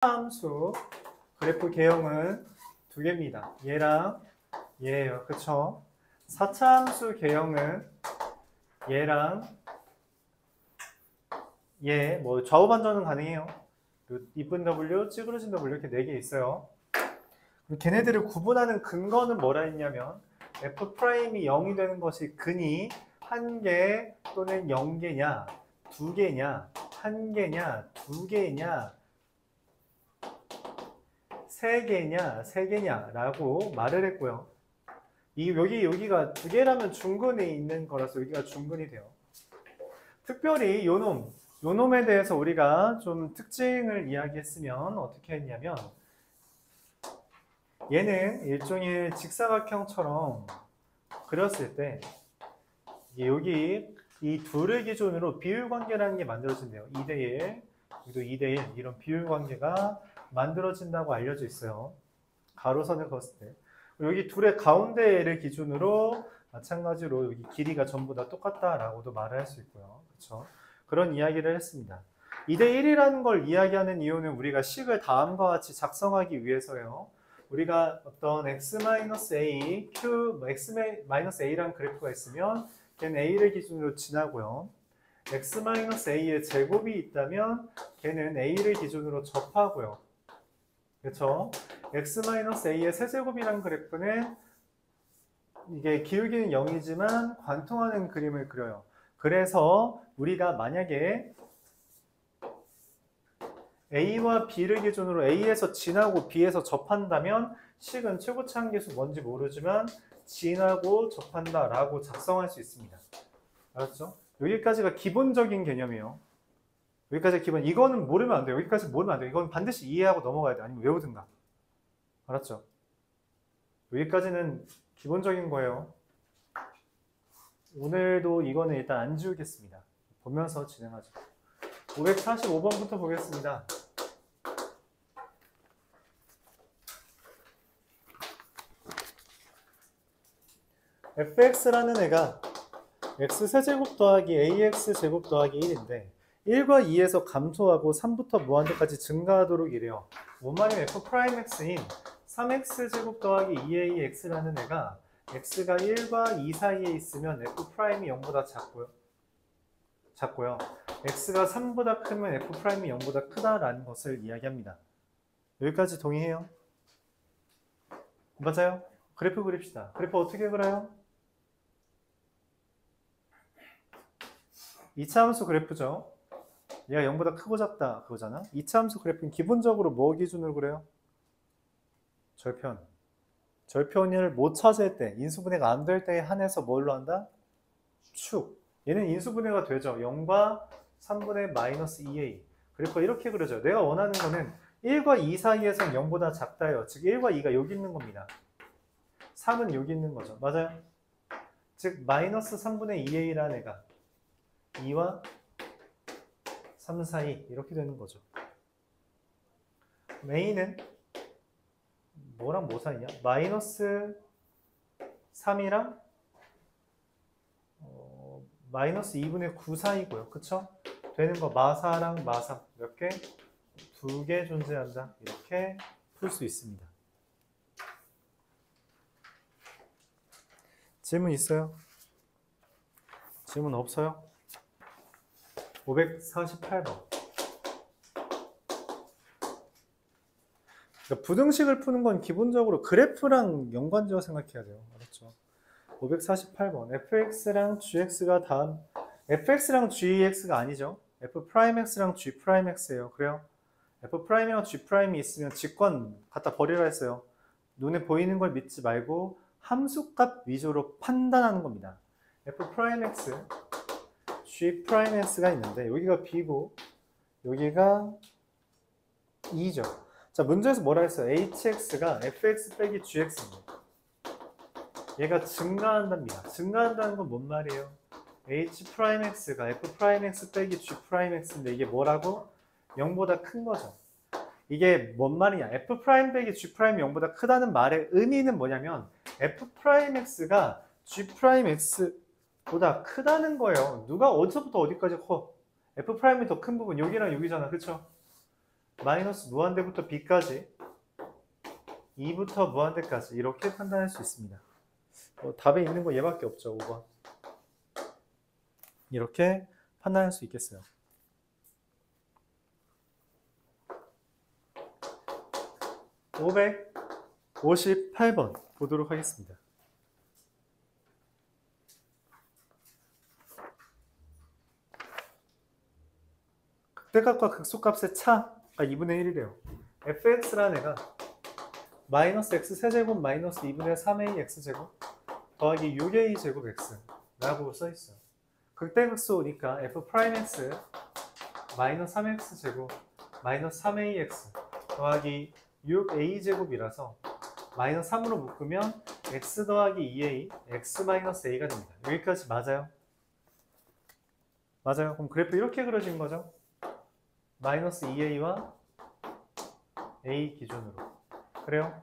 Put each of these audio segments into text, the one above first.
함수 그래프 개형은 두 개입니다. 얘랑 얘예요. 그쵸? 4차 함수 개형은 얘랑 얘, 뭐 좌우 반전은 가능해요. 이쁜 W, 찌그러진 W 이렇게 4개 있어요. 그리고 걔네들을 구분하는 근거는 뭐라 했냐면 F'이 0이 되는 것이 근이 1개 또는 0개냐 2개냐 1개냐 2개냐 3개냐 3개냐 라고 말을 했고요. 여기가 2개라면 중근이 있는 거라서 여기가 중근이 돼요. 특별히 요놈에 대해서 우리가 좀 특징을 이야기했으면 어떻게 했냐면 얘는 일종의 직사각형처럼 그렸을 때 여기 이 둘을 기준으로 비율관계라는 게 만들어진대요. 2대1, 여기도 2대1 이런 비율관계가 만들어진다고 알려져 있어요. 가로선을 그었을 때. 여기 둘의 가운데를 기준으로 마찬가지로 여기 길이가 전부 다 똑같다라고도 말을 할 수 있고요. 그렇죠? 그런 이야기를 했습니다. 2대1이라는 걸 이야기하는 이유는 우리가 식을 다음과 같이 작성하기 위해서요. 우리가 어떤 x-a, x-a라는 그래프가 있으면 걔는 a를 기준으로 지나고요. x-a의 제곱이 있다면 걔는 a를 기준으로 접하고요. 그렇죠? x-a의 세제곱이라는 그래프는 이게 기울기는 0이지만 관통하는 그림을 그려요. 그래서 우리가 만약에 A와 B를 기준으로 A에서 지나고 B에서 접한다면 식은 최고차 함계수 뭔지 모르지만 지나고 접한다 라고 작성할 수 있습니다. 알았죠? 여기까지가 기본적인 개념이에요. 여기까지 기본. 이거는 모르면 안 돼요. 여기까지 모르면 안 돼요. 이건 반드시 이해하고 넘어가야 돼. 아니면 외우든가. 알았죠? 여기까지는 기본적인 거예요. 오늘도 이거는 일단 안 지우겠습니다. 보면서 진행하죠. 545번부터 보겠습니다. fx라는 애가 x세제곱 더하기 ax제곱 더하기 1인데 1과 2에서 감소하고 3부터 무한대까지 증가하도록 이래요. 뭔 말이면 f'x인 3x제곱 더하기 2ax라는 애가 x가 1과 2 사이에 있으면 f'이 0보다 작고요. x가 3보다 크면 f'이 0보다 크다라는 것을 이야기합니다. 여기까지 동의해요? 맞아요? 그래프 그립시다. 그래프 어떻게 그려요? 2차 함수 그래프죠. 얘가 0보다 크고 작다 그거잖아. 2차 함수 그래프는 기본적으로 뭐 기준으로 그래요? 절편. 절편을 못 찾을 때, 인수분해가 안 될 때에 한해서 뭘로 한다? 축. 얘는 인수분해가 되죠. 0과 3분의 마이너스 2a. 그래프가 이렇게 그려져요. 내가 원하는 거는 1과 2 사이에선 0보다 작다예요. 즉 1과 2가 여기 있는 겁니다. 3은 여기 있는 거죠. 맞아요? 즉 마이너스 3분의 2a라는 애가 2와 3 사이 이렇게 되는 거죠. a는 뭐랑 뭐 사이냐? 마이너스 3이랑 마이너스 2분의 9 사이고요. 그쵸? 되는 거 마사랑 마사 몇 개? 2개 존재한다. 이렇게 풀 수 있습니다. 질문 있어요? 질문 없어요? 548번. 그러니까 부등식을 푸는 건 기본적으로 그래프랑 연관지어 생각해야 돼요. 알았죠? 548번. fx랑 gx가 다음, fx랑 gx가 아니죠. f'x랑 g'x예요. 그래요? f'이랑 g'이 있으면 직권 갖다 버리라 했어요. 눈에 보이는 걸 믿지 말고 함수값 위주로 판단하는 겁니다. f'x, g'x가 있는데 여기가 b고 여기가 2죠. 자, 문제에서 뭐라 했어요? hx가 fx 빼기 gx입니다. 얘가 증가한답니다. 증가한다는 건 뭔 말이에요? h'x가 f'x 빼기 g'x인데 이게 뭐라고? 0보다 큰 거죠. 이게 뭔 말이냐? f' 빼기 g' 0보다 크다는 말의 의미는 뭐냐면 f'x가 g'x보다 크다는 거예요. 누가 어디서부터 어디까지 커? f'이 더 큰 부분 여기랑 여기잖아. 그쵸? 마이너스 무한대부터 b까지 2부터 무한대까지 이렇게 판단할 수 있습니다. 답에 있는 거 얘밖에 없죠. 5번. 이렇게 판단할 수 있겠어요. (558번) 보도록 하겠습니다. 극대값과 극소값의 차가 2분의 1이래요. fx라는 애가 마이너스 x 세제곱 마이너스 2분의 3a x제곱 더하기 6a 제곱 x 라고 써있어요. 극대극소니까 f 프라임 x 마이너스 3x 제곱 마이너스 3a x 더하기 6a 제곱이라서 마이너스 3으로 묶으면 x 더하기 2a x 마이너스 a가 됩니다. 여기까지 맞아요? 맞아요. 그럼 그래프 이렇게 그려진 거죠. 마이너스 2a와 a 기준으로. 그래요?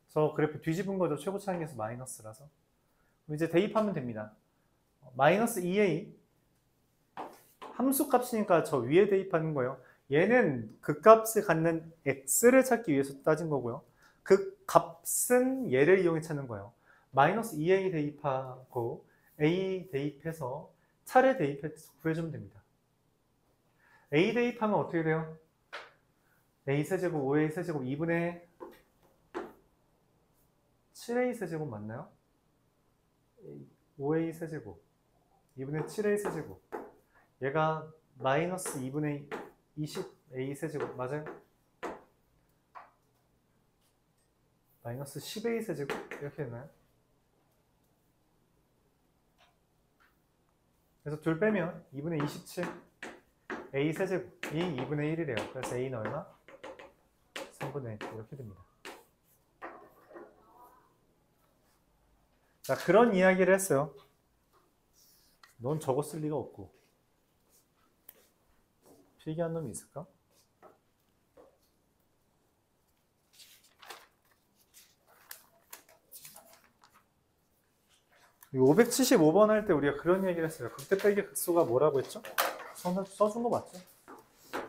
저 그래프 뒤집은 거죠. 최고 차항에서 마이너스라서. 그럼 이제 대입하면 됩니다. 마이너스 2a 함수 값이니까 저 위에 대입하는 거예요. 얘는 그 값을 갖는 x를 찾기 위해서 따진 거고요. 그 값은 얘를 이용해 찾는 거예요. 마이너스 2a 대입하고 a 대입해서 차를 대입해서 구해주면 됩니다. a 대입하면 어떻게 돼요? a 세제곱 5a 세제곱 2분의 7a 세제곱 맞나요? 5a 세제곱 2분의 7a 세제곱 얘가 마이너스 2분의 20a 세제곱 맞아요? 마이너스 10a 세제곱 이렇게 됐나요? 그래서 둘 빼면 2분의 27 a 세제곱이 2분의 1이래요. 그래서 a는 얼마? 3분의 1 이렇게 됩니다. 자, 그런 이야기를 했어요. 넌 저거 쓸 리가 없고. 필기한 놈이 있을까? 이 575번 할 때 우리가 그런 얘기를 했어요. 극대 빼기 극소가 뭐라고 했죠? 써준 거 맞죠?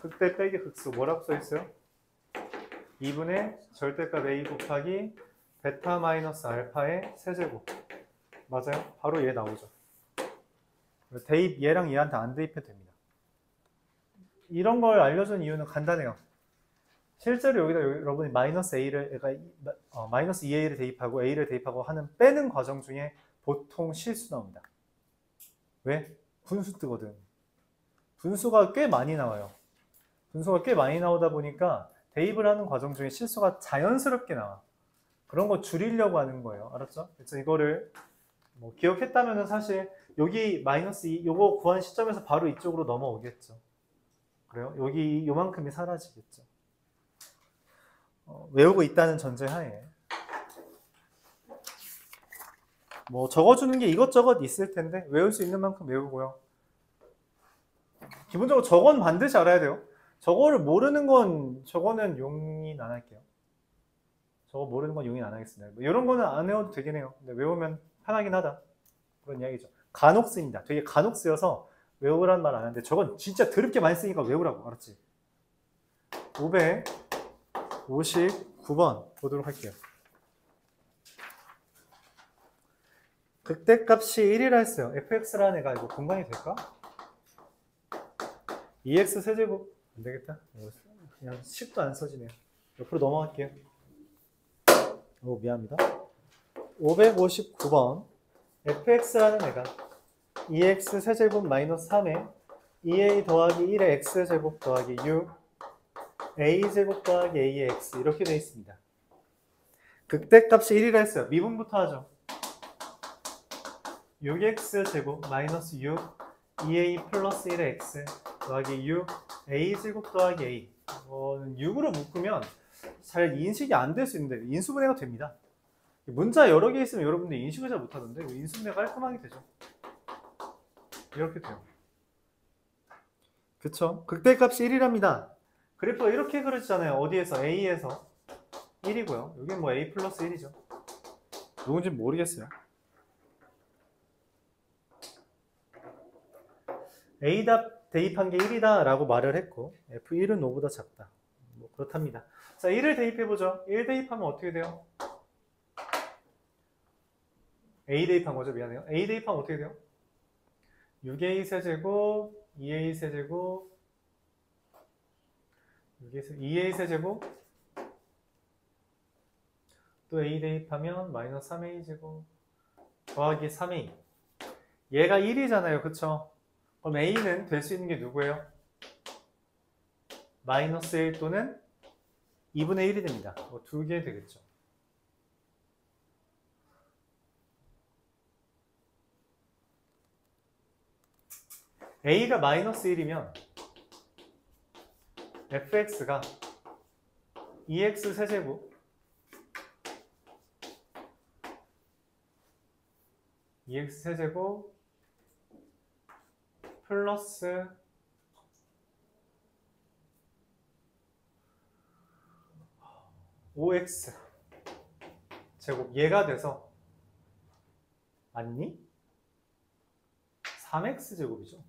극대 빼기 극소 뭐라고 써있어요? 2분의 절대값 a 곱하기 베타 마이너스 알파의 세제곱. 맞아요? 바로 얘 나오죠. 대입 얘랑 얘한테 안 대입해도 됩니다. 이런 걸 알려준 이유는 간단해요. 실제로 여기다 여러분이 마이너스 a를 마이너스 2a를 대입하고 a를 대입하고 하는 빼는 과정 중에 보통 실수 나옵니다. 왜? 분수 뜨거든. 분수가 꽤 많이 나와요. 분수가 꽤 많이 나오다 보니까 대입을 하는 과정 중에 실수가 자연스럽게 나와. 그런 거 줄이려고 하는 거예요. 알았죠? 그래서 이거를 뭐 기억했다면 사실 여기 마이너스 2 요거 구한 시점에서 바로 이쪽으로 넘어오겠죠. 그래요? 여기 요만큼이 사라지겠죠. 외우고 있다는 전제하에 뭐 적어주는 게 이것저것 있을 텐데 외울 수 있는 만큼 외우고요. 기본적으로 저건 반드시 알아야 돼요. 저거를 모르는 건 저거는 용인 안 할게요. 저거 모르는 건 용인 안 하겠습니다. 뭐 이런 거는 안 외워도 되긴 해요. 근데 외우면 편하긴 하다. 그런 이야기죠. 간혹 쓰입니다. 되게 간혹 쓰여서 외우란 말 안 하는데 저건 진짜 더럽게 많이 쓰니까 외우라고. 알았지? 559번 보도록 할게요. 극대값이 1이라 했어요. fx라는 애가 이거 공간이 될까? 2x 세제곱 안 되겠다. 그냥 10도 안 써지네요. 옆으로 넘어갈게요. 미안합니다. 559번 fx라는 애가 2x 세제곱 마이너스 3에 2a 더하기 1의 x제곱 더하기 6 a제곱 더하기 a의 x 이렇게 되어 있습니다. 극대값이 1이라 했어요. 미분부터 하죠. 6x제곱 마이너스 6 2a 플러스 1의 x 더하기 6 a제곱 더하기 a 이거는 6으로 묶으면 잘 인식이 안 될 수 있는데 인수분해가 됩니다. 문자 여러 개 있으면 여러분들 인식을 잘 못하던데 인수분해가 깔끔하게 되죠. 이렇게 돼요. 그쵸? 극대값이 1이랍니다. 그래프가 이렇게 그려지잖아요. 어디에서? A에서 1이고요. 여기 뭐 A 플러스 1이죠. 누군지 모르겠어요. A 답 대입한 게 1이다 라고 말을 했고 F1은 5보다 작다. 뭐 그렇답니다. 자, 1을 대입해보죠. 1 대입하면 어떻게 돼요? A 대입한 거죠. 미안해요. A 대입하면 어떻게 돼요? 6A 세제곱 2A 세제곱 2A 세제곱 또 A 대입하면 마이너스 3A 제곱 더하기 3A. 얘가 1이잖아요. 그쵸? 그럼 A는 될 수 있는 게 누구예요? 마이너스 1 또는 2분의 1이 됩니다. 뭐 두 개 되겠죠. A가 마이너스 1이면 fx가 2x 세제곱 2x 세제곱 플러스 5x 제곱 얘가 돼서 맞니? 3x 제곱이죠.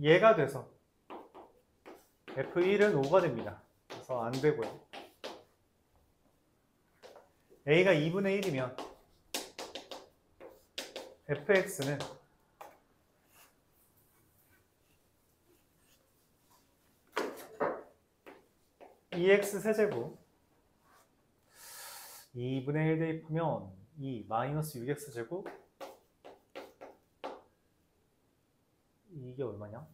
얘가 돼서 F1은 5가 됩니다. 그래서 안 되고요. A가 2분의 1이면 fx는 2x 세제곱 2분의 1 대입하면 2 마이너스 6x 제곱 이게 얼마냐?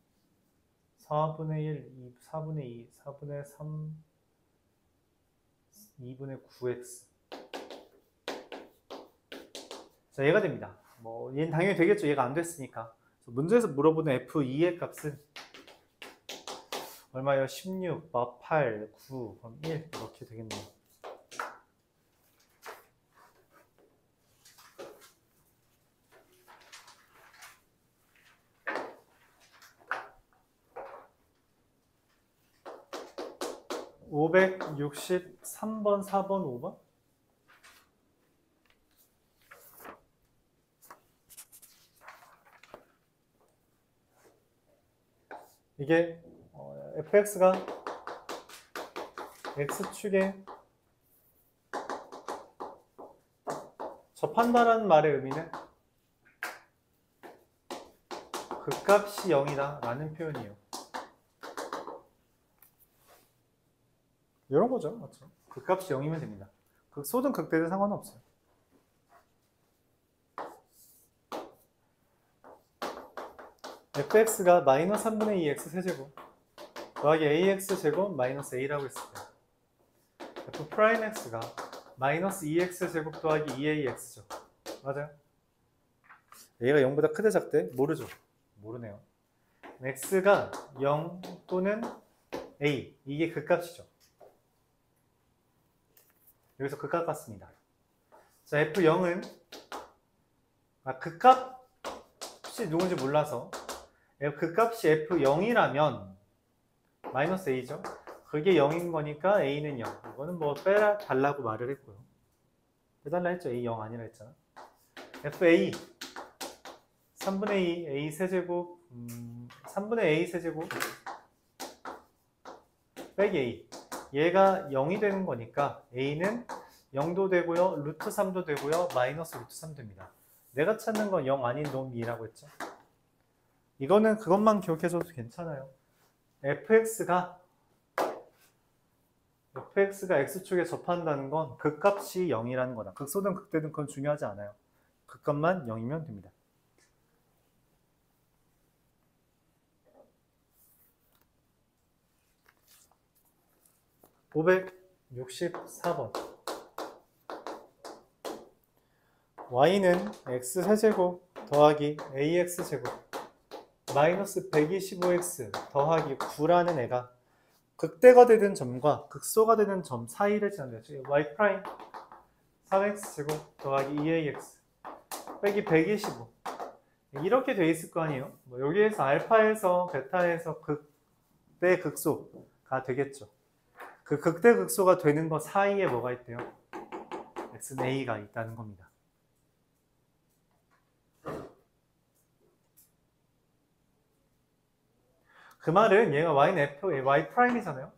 4분의 1, 4분의 2, 4분의 3, 2분의 9x. 자, 얘가 됩니다. 뭐 얘는 당연히 되겠죠. 얘가 안 됐으니까. 문제에서 물어보는 F2의 값은 얼마예요? 16, 8, 9, 그럼 1 이렇게 되겠네요. (563번) 4번 5번 이게 fx가 x축에 접한다라는 말의 의미는 극값이 0이다 라는 표현이에요. 이런 거죠. 맞죠? 극값이 0이면 됩니다. 극소든 극대든 상관없어요. fx가 마이너스 3분의 2x 세제곱 더하기 ax 제곱 마이너스 a라고 했을 때 f 프라임 x가 마이너스 2x 제곱 더하기 2ax죠. 맞아요? a가 0보다 크대 작대? 모르죠. 모르네요. x가 0 또는 a 이게 극값이죠. 여기서 극값 같습니다. 자, F0은 극값이 누군지 몰라서 극값이 F0이라면 마이너스 A죠. 그게 0인 거니까 A는 0. 이거는 뭐 빼달라고 말을 했고요. 빼달라 했죠. A 0 아니라 했잖아. FA 3분의 2 A 세제곱 3분의 A 세제곱 빼기 A 얘가 0이 되는 거니까 A는 0도 되고요. 루트 3도 되고요. 마이너스 루트 3 됩니다. 내가 찾는 건 0 아닌 놈 2라고 했죠. 이거는 그것만 기억해줘도 괜찮아요. fx가 x축에 접한다는 건 극값이 0이라는 거다. 극소든 극대든 그건 중요하지 않아요. 극값만 0이면 됩니다. (564번) y는 x 세제곱 더하기 ax 제곱 마이너스 125x 더하기 9라는 애가 극대가 되는 점과 극소가 되는 점 사이를 지나는 거죠. y 프라임 3x 제곱 더하기 2ax 빼기 125 이렇게 돼 있을 거 아니에요. 뭐 여기에서 알파에서 베타에서 극대 극소가 되겠죠. 그 극대 극소가 되는 거 사이에 뭐가 있대요? x는 a가 있다는 겁니다. 그 말은 얘가 y는 y 프라임이잖아요.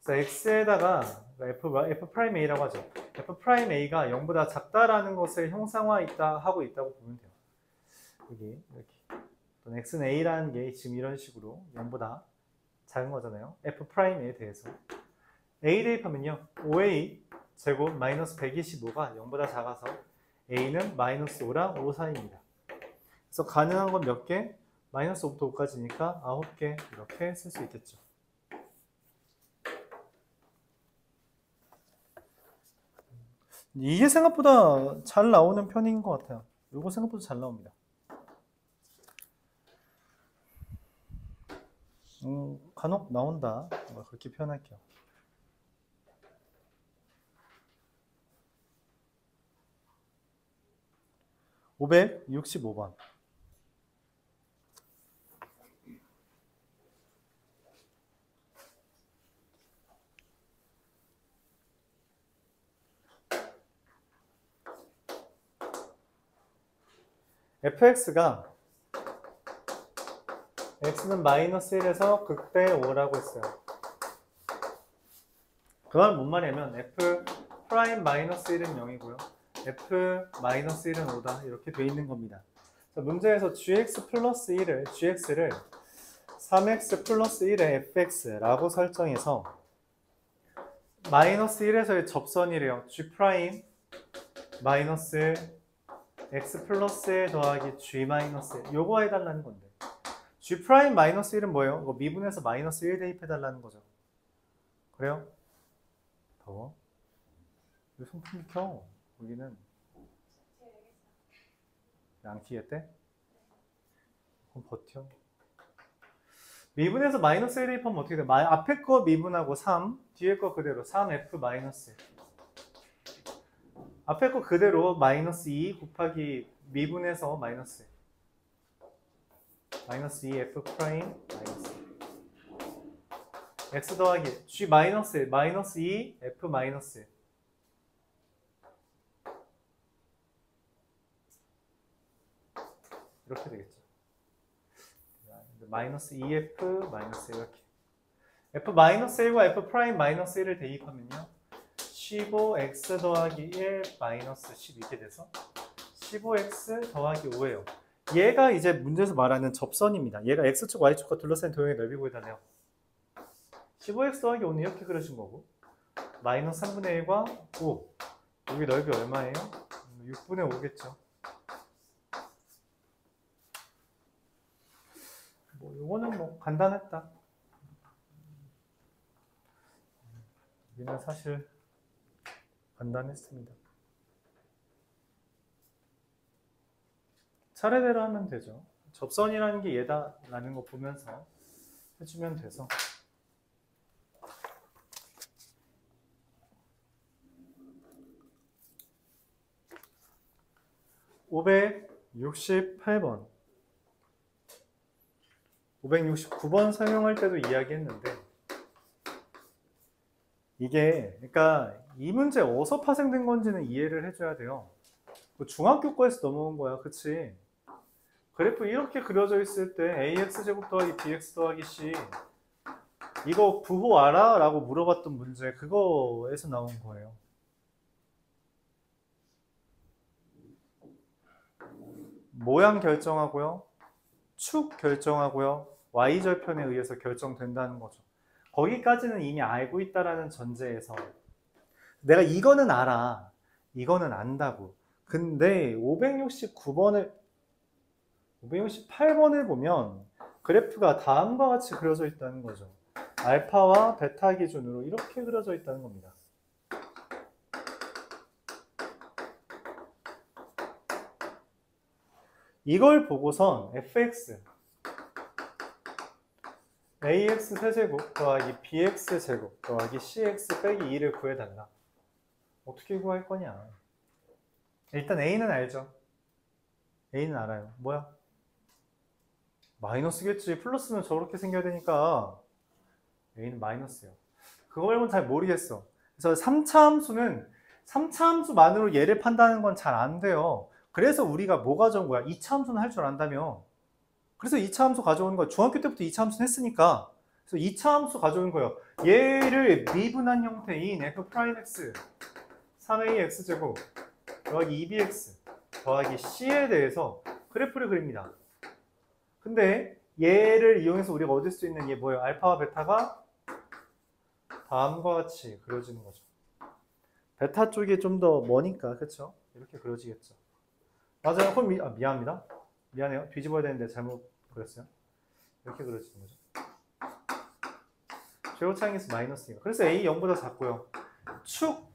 그래서 x에다가 f 프라임 a라고 하죠. f 프라임 a가 0보다 작다라는 것을 하고 있다고 보면 돼요. 여기 이렇게. 또는 x는 a라는 게 지금 이런 식으로 0보다 작은 거잖아요. f 프라임에 대해서. a 대입하면요. 5a 제곱 마이너스 125가 0보다 작아서 a는 마이너스 5랑 5 사이입니다. 그래서 가능한 건 몇 개? 마이너스 5부터 5까지니까 9개 이렇게 쓸 수 있겠죠. 이게 생각보다 잘 나오는 편인 것 같아요. 이거 생각보다 잘 나옵니다. 간혹 나온다. 그렇게 표현할게요. (565번) fx가 x는 마이너스 1에서 극대 5라고 했어요. 그건 뭔 말이냐면 f 프라임 마이너스 1은 0이고요. f 마이너스 1은 5다. 이렇게 돼 있는 겁니다. 문제에서 gx 플러스 1을, gx를 3x 플러스 1의 fx라고 설정해서 마이너스 1에서의 접선이래요. g 프라임 마이너스 x 플러스 1 더하기 g 마이너스 1. 요거 해달라는 건데. g 프라임 마이너스 1은 뭐예요? 이거 미분해서 마이너스 1 대입해달라는 거죠. 그래요? 더워? 왜 손풍기 켜? 여기는 양키겠대? 그럼 버텨. 미분해서 마이너스 1 대입하면 어떻게 돼? 앞에 거 미분하고 3, 뒤에 거 그대로 3f 마이너스 1. 앞에 거 그대로 마이너스 2 곱하기 미분해서 마이너스 1. 마이너스 2f 프라임 마이너스 1. x 더하기 g 마이너스 1 마이너스 2 f 마이너스 1. 이렇게 되겠죠. 마이너스 2f 마이너스 1 이렇게. f 마이너스 1과 f 프라임 마이너스 1을 대입하면요. 15x 더하기 1 마이너스 10 이렇게 돼서 15x 더하기 5예요. 얘가 이제 문제에서 말하는 접선입니다. 얘가 x축, y축과 둘러싼 도형의 넓이 구해달래요. 15x 더하기 5는 이렇게 그려진 거고 마이너스 3분의 1과 5 여기 넓이 얼마예요? 6분의 5겠죠. 요거는 뭐 간단했다. 여기는 사실 간단했습니다. 차례대로 하면 되죠. 접선이라는 게 얘다라는 거 보면서 해주면 돼서. (568번) 569번 설명할 때도 이야기했는데 이게 그러니까 이 문제 어디서 파생된 건지는 이해를 해줘야 돼요. 중학교 거에서 넘어온 거야, 그치? 그래프 이렇게 그려져 있을 때 ax제곱 더하기 bx 더하기 c 이거 부호 알아? 라고 물어봤던 문제 그거에서 나온 거예요. 모양 결정하고요, 축 결정하고요, y절편에 의해서 결정된다는 거죠. 거기까지는 이미 알고 있다라는 전제에서 내가 이거는 알아, 이거는 안다고. 근데 568번을 보면 그래프가 다음과 같이 그려져 있다는 거죠. 알파와 베타 기준으로 이렇게 그려져 있다는 겁니다. 이걸 보고선 fx ax 세제곱 더하기 bx 제곱 더하기 cx 빼기 2를 구해달라. 어떻게 구할 거냐? 일단 a는 알죠. a는 알아요. 뭐야? 마이너스겠지. 플러스는 저렇게 생겨야 되니까 a는 마이너스예요. 그거 말고는 잘 모르겠어. 그래서 3차 함수는 3차 함수만으로 얘를 판단하는 건 잘 안 돼요. 그래서 우리가 뭐가 좋은 거야? 2차 함수는 할 줄 안다며. 그래서 2차 함수 가져오는 거예요. 중학교 때부터 2차 함수는 했으니까. 그래서 2차 함수 가져오는 거예요. 얘를 미분한 형태인 f'x 3ax제곱 더하기 2bx 더하기 c에 대해서 그래프를 그립니다. 근데 얘를 이용해서 우리가 얻을 수 있는 게 뭐예요? 알파와 베타가 다음과 같이 그려지는 거죠. 베타 쪽이 좀 더 머니까, 그렇죠? 이렇게 그려지겠죠. 맞아요. 그럼 미안합니다. 미안해요. 뒤집어야 되는데 잘못 그렸어요. 이렇게 그려지는 거죠. 최고차항에서 마이너스니까. 그래서 A 0보다 작고요. 축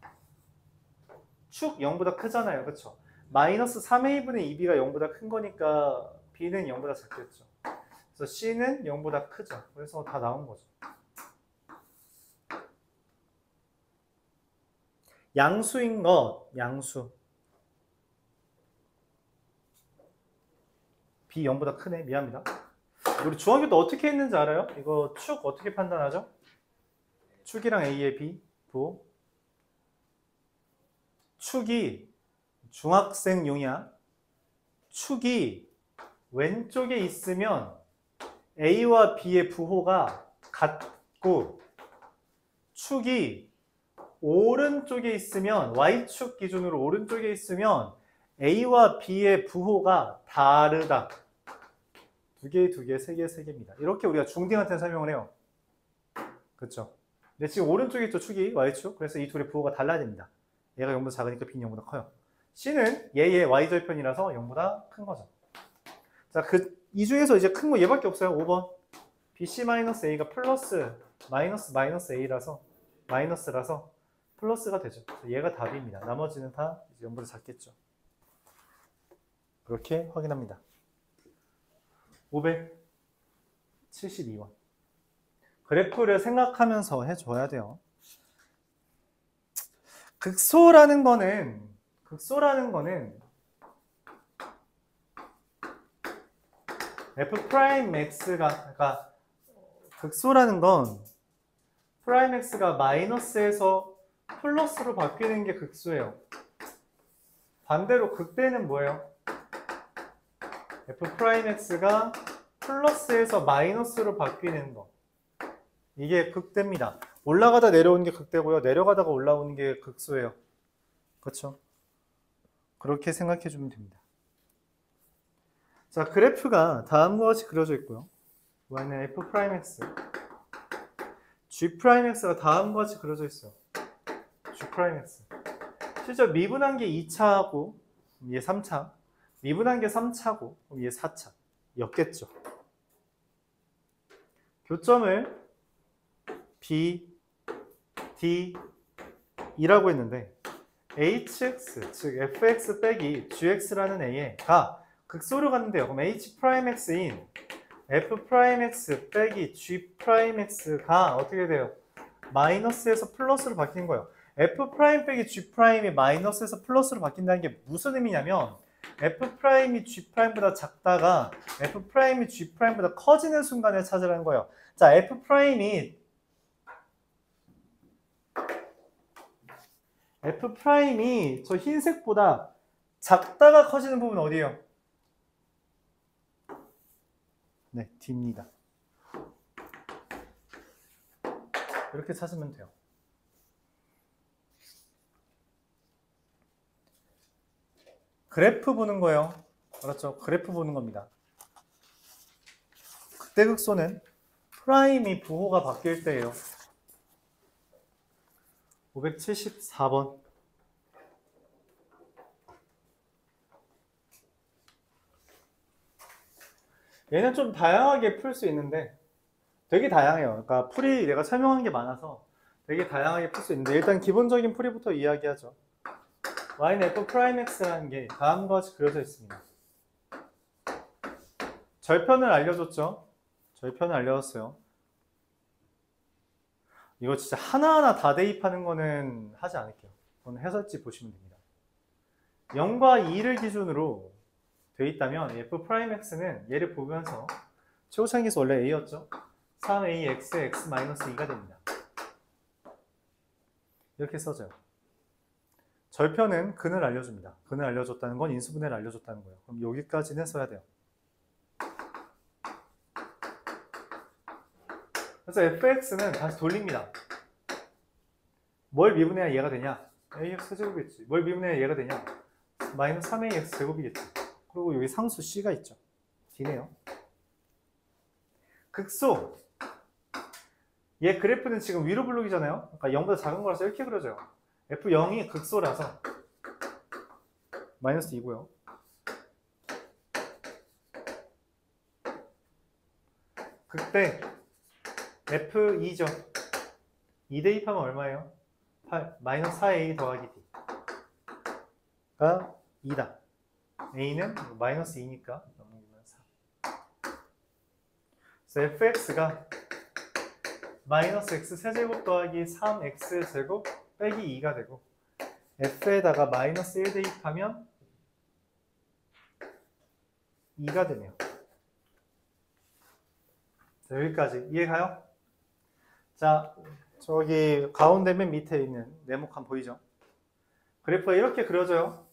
0보다 크잖아요. 그렇죠? 마이너스 3A분의 2B가 0보다 큰 거니까 B는 0보다 작겠죠. 그래서 C는 0보다 크죠. 그래서 다 나온 거죠. 양수인 것, 양수. B 0보다 크네. 미안합니다. 우리 중학교 때 어떻게 했는지 알아요? 이거 축 어떻게 판단하죠? 축이랑 A의 B, 부. 축이 중학생용이야. 축이 왼쪽에 있으면 A와 B의 부호가 같고 축이 오른쪽에 있으면 Y축 기준으로 오른쪽에 있으면 A와 B의 부호가 다르다. 두 개, 두 개, 세 개, 세 개입니다. 이렇게 우리가 중딩한테 설명을 해요. 그렇죠? 근데 지금 오른쪽에 있죠, 축이 Y축. 그래서 이 둘의 부호가 달라집니다. 얘가 0보다 작으니까 B는 0보다 커요. C는 얘의 Y절편이라서 0보다 큰 거죠. 자, 이 중에서 이제 큰 거 얘밖에 없어요. 5번. BC-A가 플러스 마이너스 A라서 마이너스라서 플러스가 되죠. 얘가 답입니다. 나머지는 다 이제 0보다 작겠죠. 그렇게 확인합니다. 572번. 그래프를 생각하면서 해줘야 돼요. 극소라는 거는 f'x가, 그러니까 극소라는 건 프라임x가 마이너스에서 플러스로 바뀌는 게 극소예요. 반대로 극대는 뭐예요? f'x가 플러스에서 마이너스로 바뀌는 거. 이게 극대입니다. 올라가다 내려오는 게 극대고요. 내려가다가 올라오는 게 극소예요. 그렇죠? 그렇게 생각해 주면 됩니다. 자, 그래프가 다음과 같이 그려져 있고요. y는 f'x, g'x가 다음과 같이 그려져 있어요. g'x. 실제 미분한 게 2차고 얘 3차, 미분한 게 3차고 그럼 얘 4차 였겠죠. 교점을 B, D, E라고 했는데 hx, 즉 fx 빼기 gx라는 a가 극소로 갔는데요. 그럼 h'x인 f'x 빼기 g'x가 어떻게 돼요? 마이너스에서 플러스로 바뀌는 거예요. f' 빼기 g'이 마이너스에서 플러스로 바뀐다는 게 무슨 의미냐면 f'이 g'보다 작다가 f'이 g'보다 커지는 순간을 찾으라는 거예요. 자, f'이 저 흰색보다 작다가 커지는 부분 어디예요? 네, D입니다. 이렇게 찾으면 돼요. 그래프 보는 거예요. 그렇죠? 그래프 보는 겁니다. 극대 극소는 프라임이 부호가 바뀔 때예요. 574번. 얘는 좀 다양하게 풀 수 있는데 되게 다양해요. 그러니까 풀이 내가 설명한 게 많아서 되게 다양하게 풀 수 있는데 일단 기본적인 풀이부터 이야기하죠. y는 f'x라는 게 다음과 같이 그려져 있습니다. 절편을 알려줬죠. 절편을 알려줬어요. 이거 진짜 하나하나 다 대입하는 거는 하지 않을게요. 그건 해설지 보시면 됩니다. 0과 2를 기준으로 돼 있다면 f'x는 얘를 보면서 최고차항에서 원래 a였죠. 3ax x-2가 됩니다. 이렇게 써져요. 절편은 근을 알려줍니다. 근을 알려줬다는 건 인수분해를 알려줬다는 거예요. 그럼 여기까지는 써야 돼요. 그래서 fx는 다시 돌립니다. 뭘 미분해야 얘가 되냐? ax 제곱이겠지. 뭘 미분해야 얘가 되냐? 마이너스 3ax 제곱이겠지. 그리고 여기 상수 c가 있죠. d네요. 극소. 얘 그래프는 지금 위로 블록이잖아요. 그러니까 0보다 작은 거라서 이렇게 그려져요. f0이 극소라서 마이너스 2고요. 그때 f2죠. 2 대입하면 얼마예요? 8, 마이너스 4a 더하기 d가 2다. a는 마이너스 2니까 넘기면 4. 그래서 fx가 마이너스 x 세제곱 더하기 3x 제곱 빼기 2가 되고 f에다가 마이너스 1 대입하면 2가 되네요. 자, 여기까지 이해가요? 자, 저기 가운데 맨 밑에 있는 네모칸 보이죠? 그래프가 이렇게 그려져요.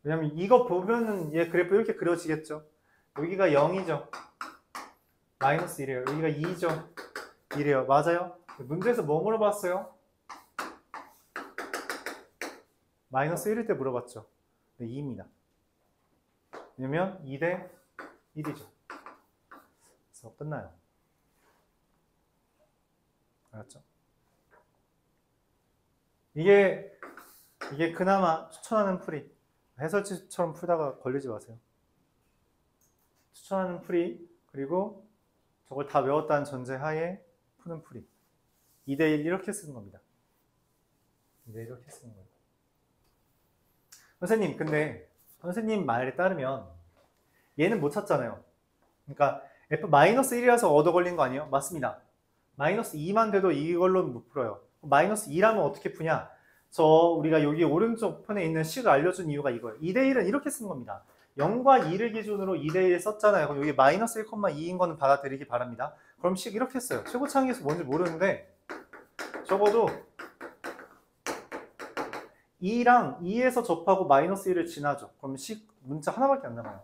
왜냐면 이거 보면은 얘 그래프 이렇게 그려지겠죠? 여기가 0이죠. 마이너스 1이에요. 여기가 2죠. 1이에요. 맞아요? 문제에서 뭐 물어봤어요? 마이너스 1일 때 물어봤죠. 네, 2입니다. 왜냐면 2 대 1이죠. 그래서 끝나요. 알았죠? 이게 그나마 추천하는 풀이. 해설지처럼 풀다가 걸리지 마세요. 추천하는 풀이, 그리고 저걸 다 외웠다는 전제하에 푸는 풀이. 2대1 이렇게 쓰는 겁니다. 2대1 이렇게 쓰는 거예요. 선생님, 근데 선생님 말에 따르면 얘는 못 찾잖아요. 그러니까 f-1이라서 얻어 걸린 거 아니에요? 맞습니다. 마이너스 2만 돼도 이걸로는 못 풀어요. 마이너스 2라면 어떻게 푸냐? 우리가 여기 오른쪽 편에 있는 식을 알려준 이유가 이거예요. 2대1은 이렇게 쓰는 겁니다. 0과 2를 기준으로 2대1 썼잖아요. 그럼 여기 마이너스 1,2인 거는 받아들이기 바랍니다. 그럼 식 이렇게 써요. 최고차항에서 뭔지 모르는데 적어도 2랑 2에서 접하고 마이너스 1을 지나죠. 그럼 식 문자 하나밖에 안 남아요.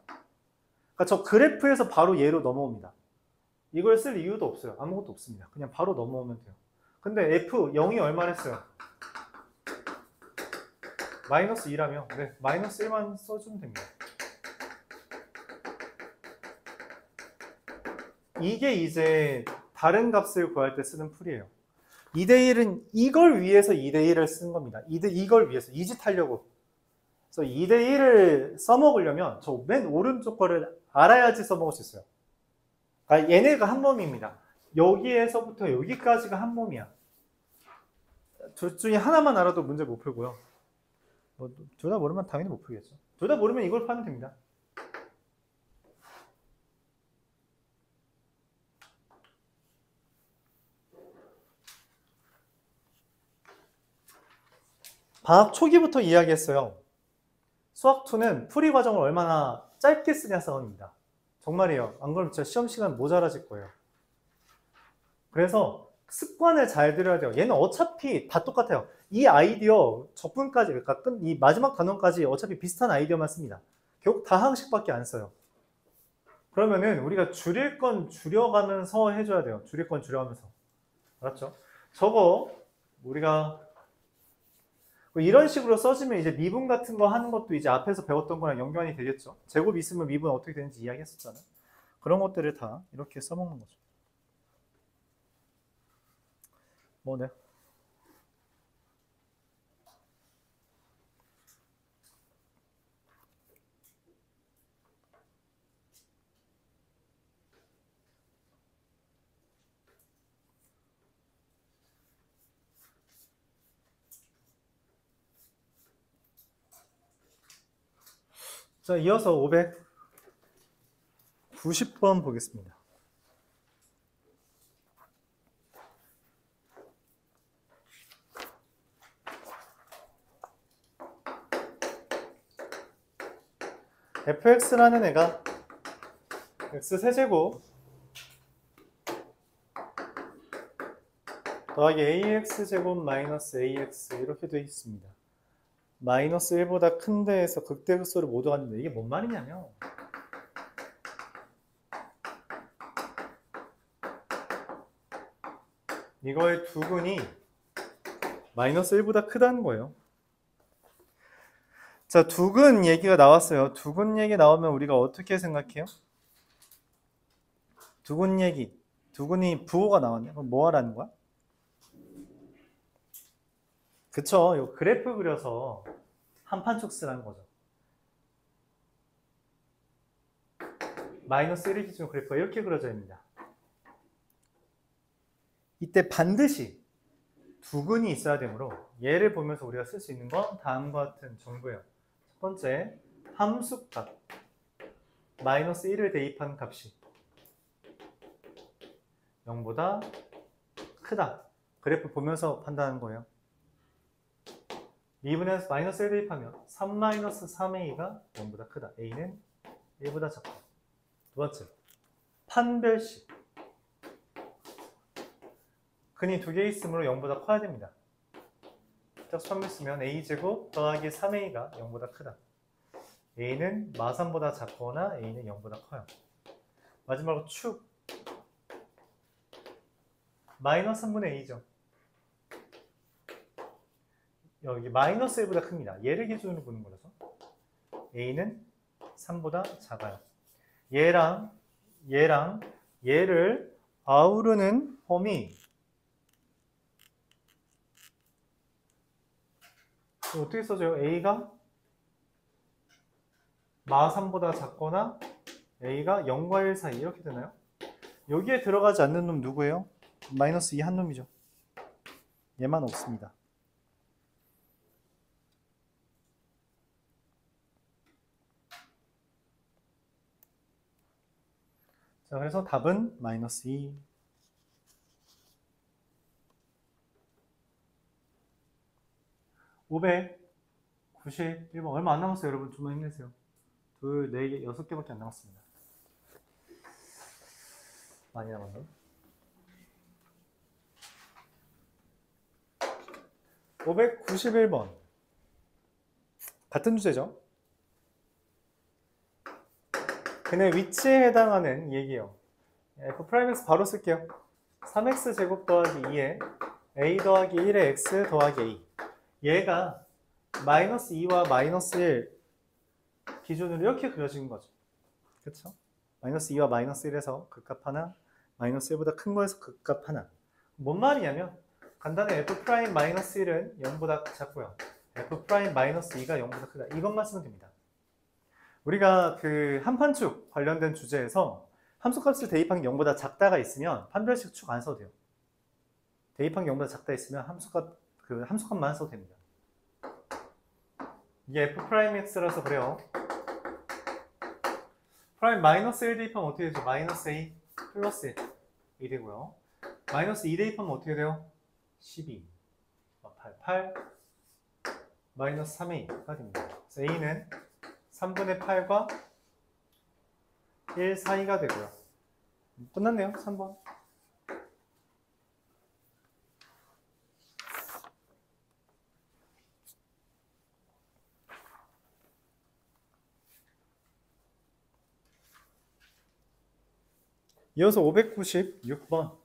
그러니까 저 그래프에서 바로 얘로 넘어옵니다. 이걸 쓸 이유도 없어요. 아무것도 없습니다. 그냥 바로 넘어오면 돼요. 근데 f 0이 얼마랬어요? 마이너스 2라며 네, 마이너스 1만 써주면 됩니다. 이게 이제 다른 값을 구할 때 쓰는 풀이에요. 2대1은 이걸 위해서 2대1을 쓰는 겁니다. 이걸 위해서 이 짓 하려고. 그래서 2대1을 써먹으려면 저 맨 오른쪽 거를 알아야지 써먹을 수 있어요. 그러니까 얘네가 한 몸입니다. 여기에서부터 여기까지가 한 몸이야. 둘 중에 하나만 알아도 문제 못 풀고요. 둘 다 모르면 당연히 못 풀겠죠. 둘 다 모르면 이걸 파면 됩니다. 방학 초기부터 이야기했어요. 수학2는 풀이 과정을 얼마나 짧게 쓰냐 싸움입니다. 정말이에요. 안 그러면 진짜 시험 시간 모자라질 거예요. 그래서 습관을 잘 들여야 돼요. 얘는 어차피 다 똑같아요. 이 아이디어 적분까지, 그러니까 이 마지막 단원까지 어차피 비슷한 아이디어만 씁니다. 결국 다 하나씩밖에 안 써요. 그러면은 우리가 줄일 건 줄여가면서 해줘야 돼요. 줄일 건 줄여가면서. 알았죠? 저거 우리가 이런 식으로 써주면 이제 미분 같은 거 하는 것도 이제 앞에서 배웠던 거랑 연관이 되겠죠. 제곱 있으면 미분 어떻게 되는지 이야기했었잖아요. 그런 것들을 다 이렇게 써먹는 거죠. 네. 자, 이어서 590번 보겠습니다. fx라는 애가 x세제곱 더하기 ax제곱 마이너스 ax 이렇게 되어 있습니다. 마이너스 1보다 큰 데에서 극대극소를 모두 갖는다. 이게 뭔 말이냐면 이거의 두근이 마이너스 1보다 크다는 거예요. 자, 두근 얘기가 나왔어요. 두근 얘기 나오면 우리가 어떻게 생각해요? 두근 얘기. 두근이 부호가 나왔네. 그럼 뭐 하라는 거야? 그쵸. 요 그래프 그려서 한판축 쓰라는 거죠. 마이너스 1을 기준으로 그래프가 이렇게 그려져 있습니다. 이때 반드시 두근이 있어야 되므로 얘를 보면서 우리가 쓸 수 있는 건 다음과 같은 정보예요. 첫 번째, 함수값 마이너스 1을 대입한 값이 0보다 크다. 그래프 보면서 판단하는 거예요. 미분에서 마이너스 1 대입하면 3-3a가 0보다 크다. a는 1보다 작다. 두 번째, 판별식. 근이 두 개 있으므로 0보다 커야 됩니다. 짝수 판별 쓰면 a제곱 더하기 3a가 0보다 크다. a는 마3보다 작거나 a는 0보다 커요. 마지막으로 축. 마이너스 3분의 a죠. 여기 마이너스 1보다 큽니다. 얘를 기준으로 보는 거라서 a는 3보다 작아요. 얘랑 얘를 아우르는 범위 어떻게 써져요? a가 마3보다 작거나 a가 0과 1 사이 이렇게 되나요? 여기에 들어가지 않는 놈 누구예요? 마이너스 2 한 놈이죠. 얘만 없습니다. 자, 그래서 답은 마이너스 2. (591번) 얼마 안 남았어요, 여러분. 좀만 힘내세요. 2, 4개, 6개밖에 안 남았습니다. 많이 남았네. 591번 같은 주제죠. 그의 위치에 해당하는 얘기예요. F'X 바로 쓸게요. 3x 제곱 더하기 2에 a 더하기 1에 x 더하기 a. 얘가 마이너스 2와 마이너스 1 기준으로 이렇게 그려진 거죠. 그쵸? 마이너스 2와 마이너스 1에서 극값 하나, 마이너스 1보다 큰 거에서 극값 하나. 뭔 말이냐면 간단히 F' 마이너스 1은 0보다 작고요. F' 마이너스 2가 0보다 크다. 이것만 쓰면 됩니다. 우리가 그 한판축 관련된 주제에서 함수값을 대입한 게 0보다 작다가 있으면 판별식 축 안 써도 돼요. 대입한 게 0보다 작다 있으면 함수값만 써도 됩니다. 이게 F'X라서 그래요. 프라임 마이너스 1 대입하면 어떻게 되죠? 마이너스 A 플러스 1이 되고요. 마이너스 2 대입하면 어떻게 돼요? 12 8 마이너스 3A가 됩니다. 그래서 A는 3분의 8과 1 사이가 되고요. 끝났네요. 3번. 이어서 596번.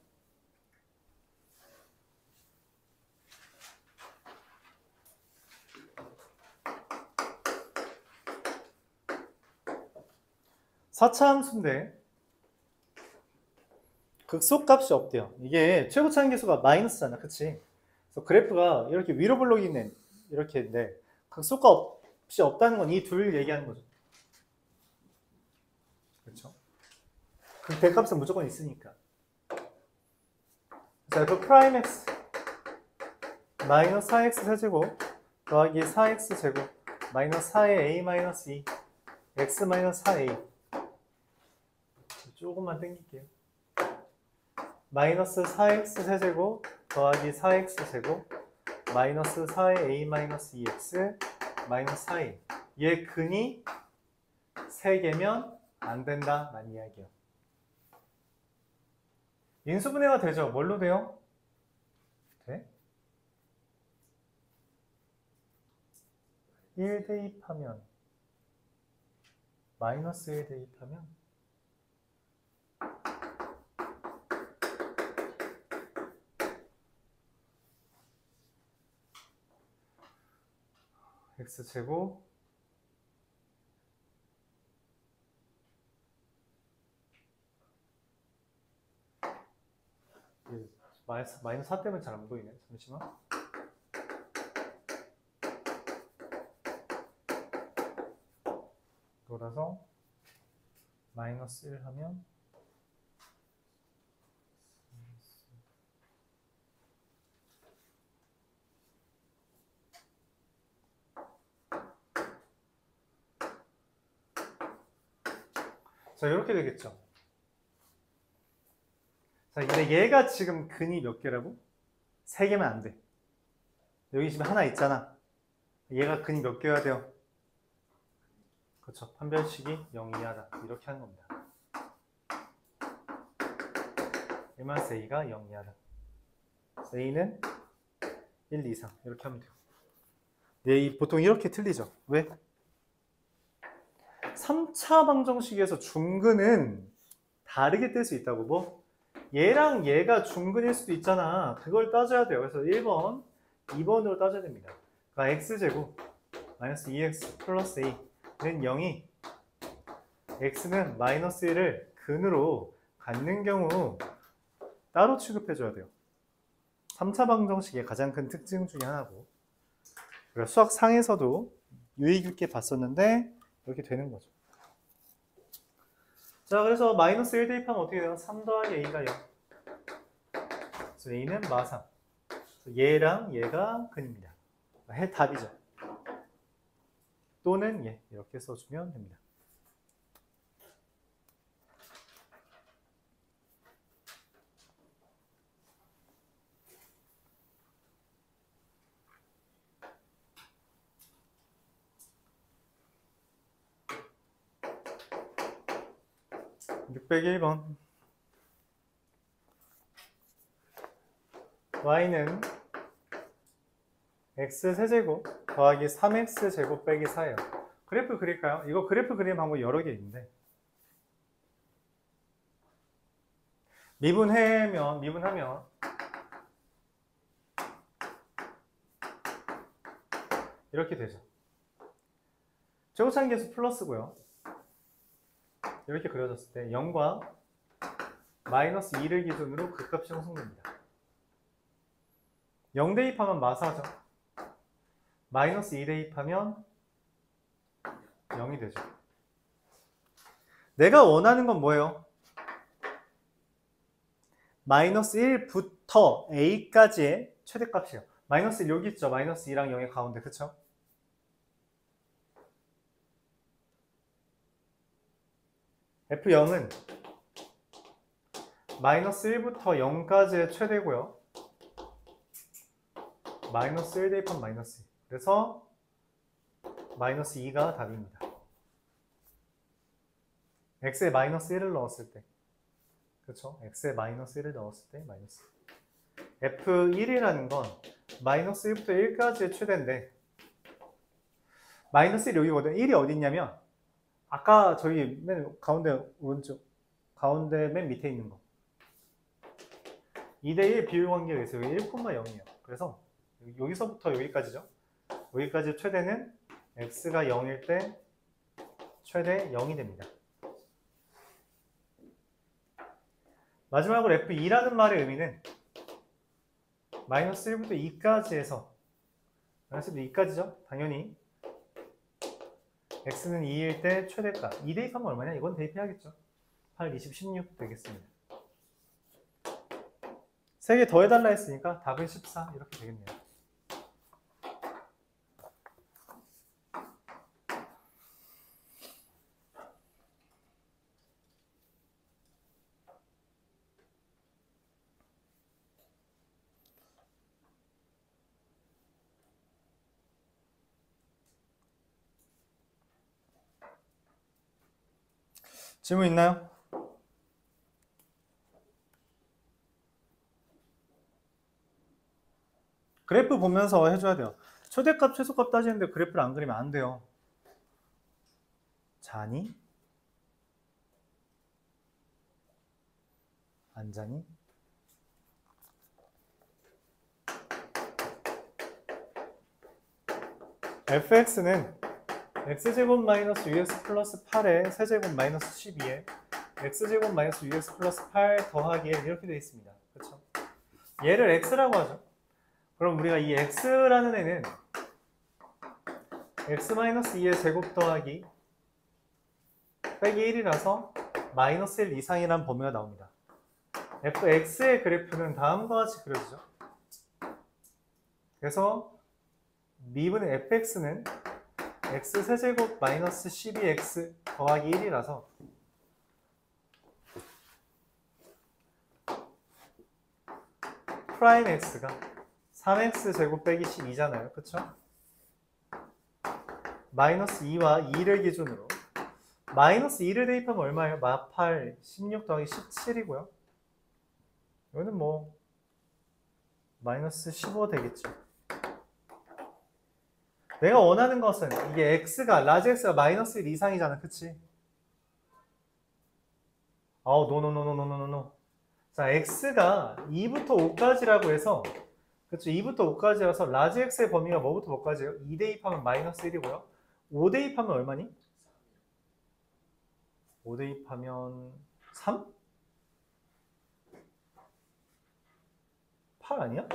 사차 함수인데 극소값이 없대요. 이게 최고차 한계수가 마이너스잖아. 그치? 그래서 그래프가 이렇게 위로 블록이네. 이렇게인데 극소값이 없다는 건 이 둘 얘기하는 거죠. 그렇죠? 그 대값은 무조건 있으니까. 자, F'X 마이너스 4x 세제곱 더하기 4x 제곱 마이너스 4의 a 마이너스 2 x 마이너스 4a. 조금만 땡길게요. 마이너스 4x 세제곱 더하기 4x 제곱 마이너스 4의 a 마이너스 2x 마이너스 4a. 얘 근이 3개면 안 된다 라는 이야기예요. 인수분해가 되죠. 뭘로 돼요? 돼? 1 대입하면 마이너스 1 대입하면 x제곱 마이너스 4 때문에 잘 안 보이네. 잠시만. 돌아서 마이너스 1 하면 자, 이렇게 되겠죠. 자, 근데 얘가 지금 근이 몇 개라고? 3개면 안 돼. 여기 지금 하나 있잖아. 얘가 근이 몇 개여야 돼요? 그렇죠. 판별식이 0 이하다. 이렇게 하는 겁니다. 1 A가 0 이하다. A는 1 이상. 이렇게 하면 돼요. 네, 보통 이렇게 틀리죠. 왜? 3차 방정식에서 중근은 다르게 뜰 수 있다고. 뭐? 얘랑 얘가 중근일 수도 있잖아. 그걸 따져야 돼요. 그래서 1번, 2번으로 따져야 됩니다. 그러니까 x제곱 마이너스 2x 플러스 a는 0이 x는 마이너스 1을 근으로 갖는 경우 따로 취급해줘야 돼요. 3차 방정식의 가장 큰 특징 중에 하나고, 수학 상에서도 유의 깊게 봤었는데 이렇게 되는 거죠. 자, 그래서 마이너스 1 대입하면 어떻게 돼요? 3 더하기 a가 0. 그래서 a는 마3. 얘랑 얘가 근입니다. 답이죠. 또는 얘 이렇게 써주면 됩니다. (601번) y는 x세제곱 더하기 3x제곱 빼기 4예요. 그래프 그릴까요? 이거 그래프 그리는 방법이 여러 개 있는데, 미분하면 이렇게 되죠. 제곱차항계수 플러스고요. 이렇게 그려졌을 때 0과 마이너스 2를 기준으로 극값이 형성됩니다. 0 대입하면 마사죠. 마이너스 2 대입하면 0이 되죠. 내가 원하는 건 뭐예요? 마이너스 1부터 a까지의 최대값이에요. 마이너스 1 여기 있죠. 마이너스 2랑 0의 가운데. 그쵸? F0은 마이너스 1부터 0까지의 최대고요. 마이너스 1 대입하면 마이너스 2. 그래서 마이너스 2가 답입니다. x에 마이너스 1을 넣었을 때, 그렇죠? x에 마이너스 1을 넣었을 때 마이너스 2. F1이라는 건 마이너스 1부터 1까지의 최대인데, 마이너스 1이 여기거든. 1이 어디 있냐면 아까 저기 맨 가운데 오른쪽, 가운데 맨 밑에 있는 거 2대1 비율 관계가 있어요. 1,0이에요. 그래서 여기서부터 여기까지죠. 여기까지 최대는 x가 0일 때 최대 0이 됩니다. 마지막으로 F2라는 말의 의미는 마이너스 1부터 2까지 해서, 마이너스 2까지죠. 당연히 x는 2일 때 최대값. 2 대입하면 얼마냐? 이건 대입해야겠죠. 8, 20, 16 되겠습니다. 3개 더해달라 했으니까 답은 14 이렇게 되겠네요. 질문 있나요? 그래프 보면서 해줘야 돼요. 최대값, 최소값 따지는데 그래프를 안 그리면 안 돼요. 자니? 안 자니? fx는 x제곱 마이너스 ux 플러스 8에 세제곱 마이너스 12에 x제곱 마이너스 ux 플러스 8 더하기 1 이렇게 되어 있습니다. 그렇죠? 얘를 x라고 하죠. 그럼 우리가 이 x라는 애는 x 마이너스 2의 제곱 더하기 빼기 1이라서 마이너스 1 이상이라는 범위가 나옵니다. fx의 그래프는 다음과 같이 그려지죠. 그래서 미분의 fx는 x 세제곱 마이너스 12x 더하기 1이라서 프라임 x가 3x 제곱 빼기 12잖아요. 그쵸? 마이너스 2와 2를 기준으로 마이너스 2를 대입하면 얼마예요? 마8 16 더하기 17이고요. 이거는 뭐 마이너스 15 되겠죠. 내가 원하는 것은 이게 x가 라지 x가 마이너스 1 이상이잖아. 그치? 노. 자, x가 2부터 5까지라고 해서 그쵸? 2부터 5까지라서 라지 x의 범위가 뭐부터 뭐까지예요? 2 대입하면 마이너스 1이고요. 5 대입하면 얼마니? 5 대입하면 3? 8 아니야?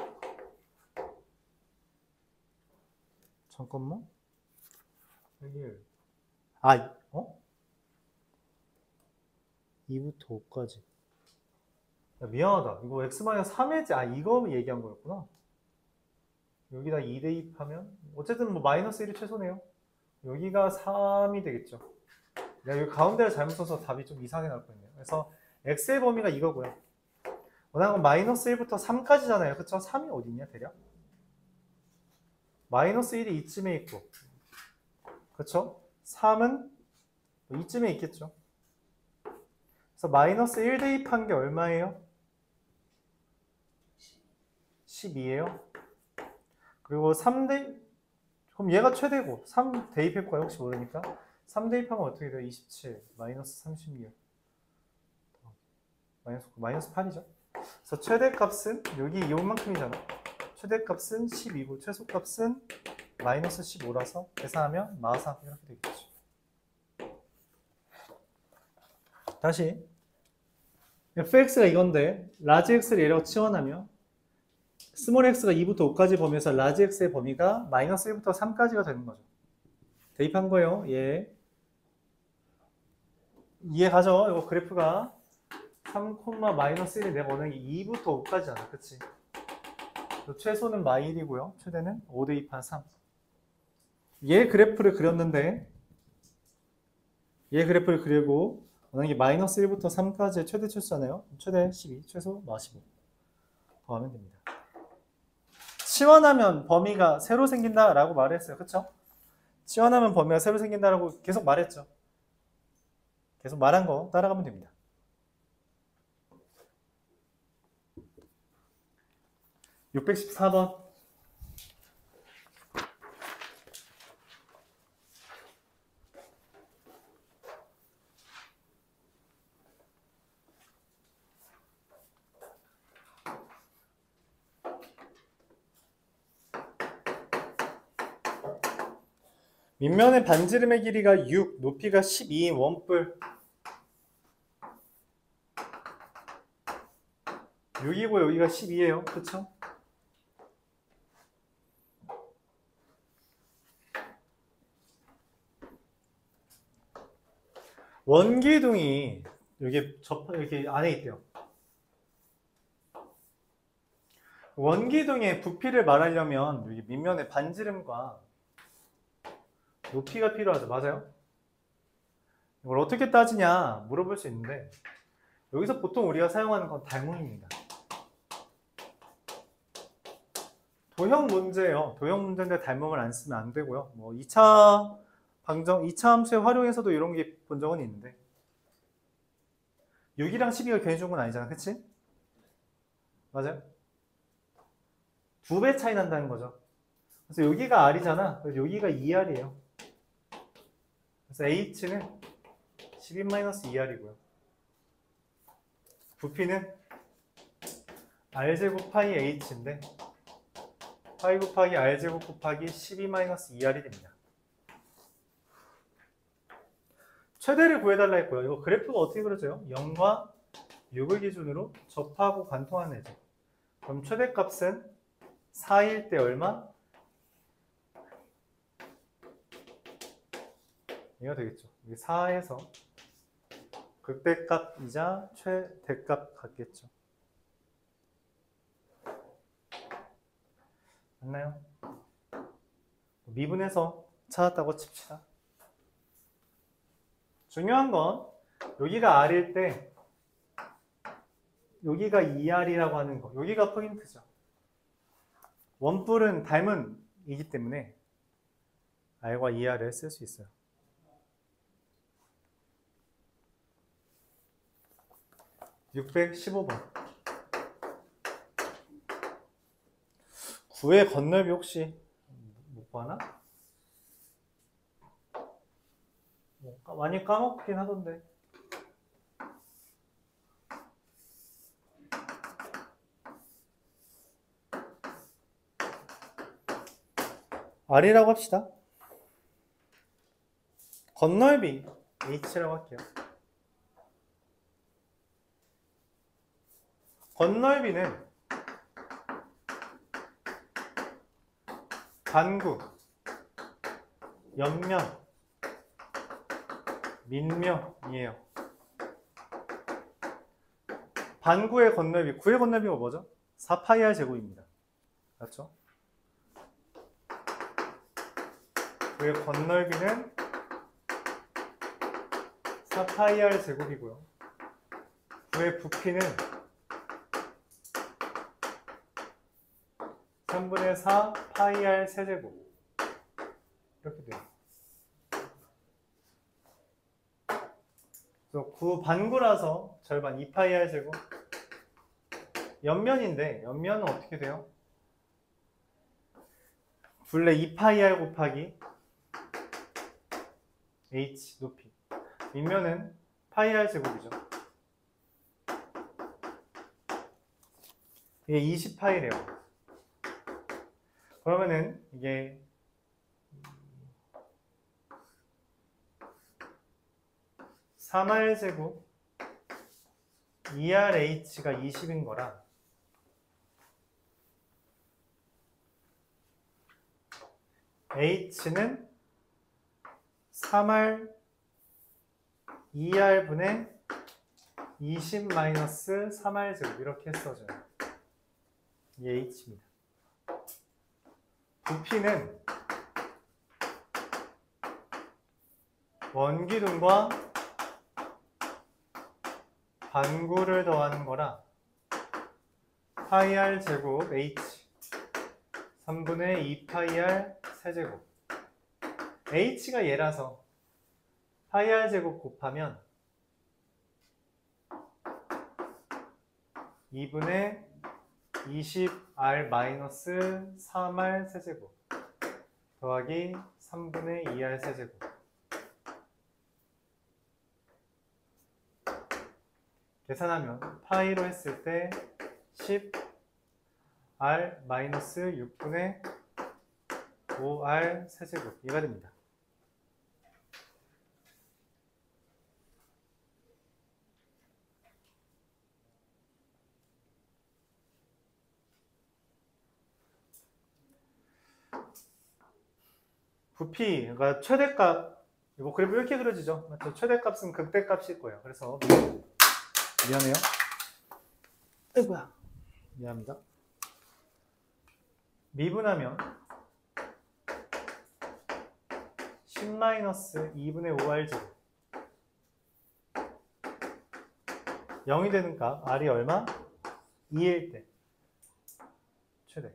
잠깐만. 1. 2부터 5까지. 야, 미안하다. 이거 x-3이지. 이거 얘기한 거였구나. 여기다 2 대입하면 어쨌든 뭐 마이너스 1이 최소네요. 여기가 3이 되겠죠. 내가 여기 가운데를 잘못 써서 답이 좀 이상하게 나올 뻔했네요. 그래서 x의 범위가 이거고요. 원하는 건 마이너스 1부터 3까지잖아요. 그쵸? 3이 어디 있냐 대략? 마이너스 1이 이쯤에 있고 그쵸? 3은 이쯤에 있겠죠. 그래서 마이너스 1 대입한 게 얼마예요? 12예요. 그리고 3 대입 그럼 얘가 최대고 3 대입할 거예요. 혹시 모르니까 3 대입하면 어떻게 돼요? 27 마이너스 36 마이너스 8이죠. 그래서 최대값은 여기 요만큼이잖아. 최대값은 12고 최소값은 마이너스 15라서 계산하면 마사 이렇게 되겠죠. 다시 fx가 이건데 라지 x를 얘라고 치환하면 스몰 x가 2부터 5까지 범위에서 라지 x의 범위가 마이너스 1부터 3까지가 되는 거죠. 대입한 거예요. 예. 이해 가죠? 이거 그래프가 3, 마이너스 1이 내가 원하는 게 2부터 5까지잖아. 그치? 최소는 마일이고요. 최대는 5 대입한 3. 얘 그래프를 그렸는데 얘 그래프를 그리고 원하는 게 마이너스 1부터 3까지의 최대 최소잖아요. 최대 12, 최소 15 더하면 됩니다. 치환하면 범위가 새로 생긴다라고 말했어요. 그쵸? 치환하면 범위가 새로 생긴다라고 계속 말했죠. 계속 말한 거 따라가면 됩니다. (614번) 밑면의 반지름의 길이가 6, 높이가 12인 원뿔 6이고 여기가 12예요. 그쵸? 원기둥이 이렇게 안에 있대요. 원기둥의 부피를 말하려면 여기 밑면의 반지름과 높이가 필요하죠. 맞아요? 이걸 어떻게 따지냐 물어볼 수 있는데 여기서 보통 우리가 사용하는 건 닮음입니다. 도형 문제예요. 도형 문제인데 닮음을 안 쓰면 안 되고요. 뭐 2차 함수에 활용해서도 이런 게 본 적은 있는데 6이랑 12가 괜히 좋은 건 아니잖아. 그치? 맞아요? 2배 차이 난다는 거죠. 그래서 여기가 R이잖아. 그래서 여기가 2R이에요. 그래서 H는 12-2R이고요. 부피는 R제곱 파이 H인데 파이 곱하기 r제곱 곱하기 12-2r이 됩니다. 최대를 구해달라 했고요. 이거 그래프가 어떻게 그려져요? 0과 6을 기준으로 접하고 관통하는 애죠. 그럼 최대값은 4일 때 얼마? 이거 되겠죠. 이게 4에서 극대값이자 최대값 같겠죠. 맞나요? 미분해서 찾았다고 칩시다. 중요한 건 여기가 R일 때 여기가 2R이라고 하는 거, 여기가 포인트죠. 원뿔은 닮은 이기 때문에 R과 2R을 쓸 수 있어요. 615번. 9의 건널비 혹시 못 봐나? 많이 까먹긴 하던데. R이라고 합시다. 건널비 H라고 할게요. 건널비는 반구, 옆면, 밑면이에요. 반구의 건널비, 9의 건널비가 뭐죠? 4파이R 제곱입니다. 맞죠? 9의 건널비는 4파이R 제곱이고요. 9의 부피는 3분의 4 파이R 세제곱. 이렇게 돼요. 그래서 9 반구라서 절반 2파이R 제곱. 옆면인데 옆면은 어떻게 돼요? 둘레 2파이R 곱하기 H 높이. 밑면은 파이R 제곱이죠. 이게 20파이래요. 그러면은 이게 3R 제곱 2RH가 20인 거라 H는 3R 2R분의 20-3R 제곱 이렇게 써줘요. 이게 H입니다. 부피는 원기둥과 반구를 더하는 거라 파이R 제곱 H 3분의 2 파이R 세제곱. H가 얘라서 파이R 제곱 곱하면 2분의 20R 마이너스 3R 세제곱 더하기 3분의 2R 세제곱. 계산하면 파이로 했을 때 10R 마이너스 6분의 5R 세제곱 이가 됩니다. 부피, 그러니까 최대값, 이거 그래프 이렇게 그려지죠? 맞죠? 최대값은 극대값일 거예요. 그래서 미안해요. 아이고야. 미안합니다. 미분하면 10-2분의 5R 제곱 0이 되는 값, R이 얼마? 2일 때 최대.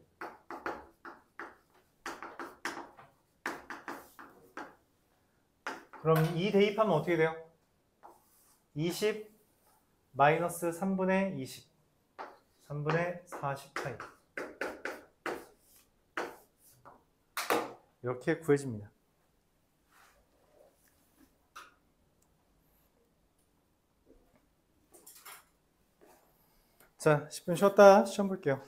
그럼 2 대입하면 어떻게 돼요? 20 마이너스 3분의 20 3분의 40파이 이렇게 구해집니다. 자, 10분 쉬었다 시험 볼게요.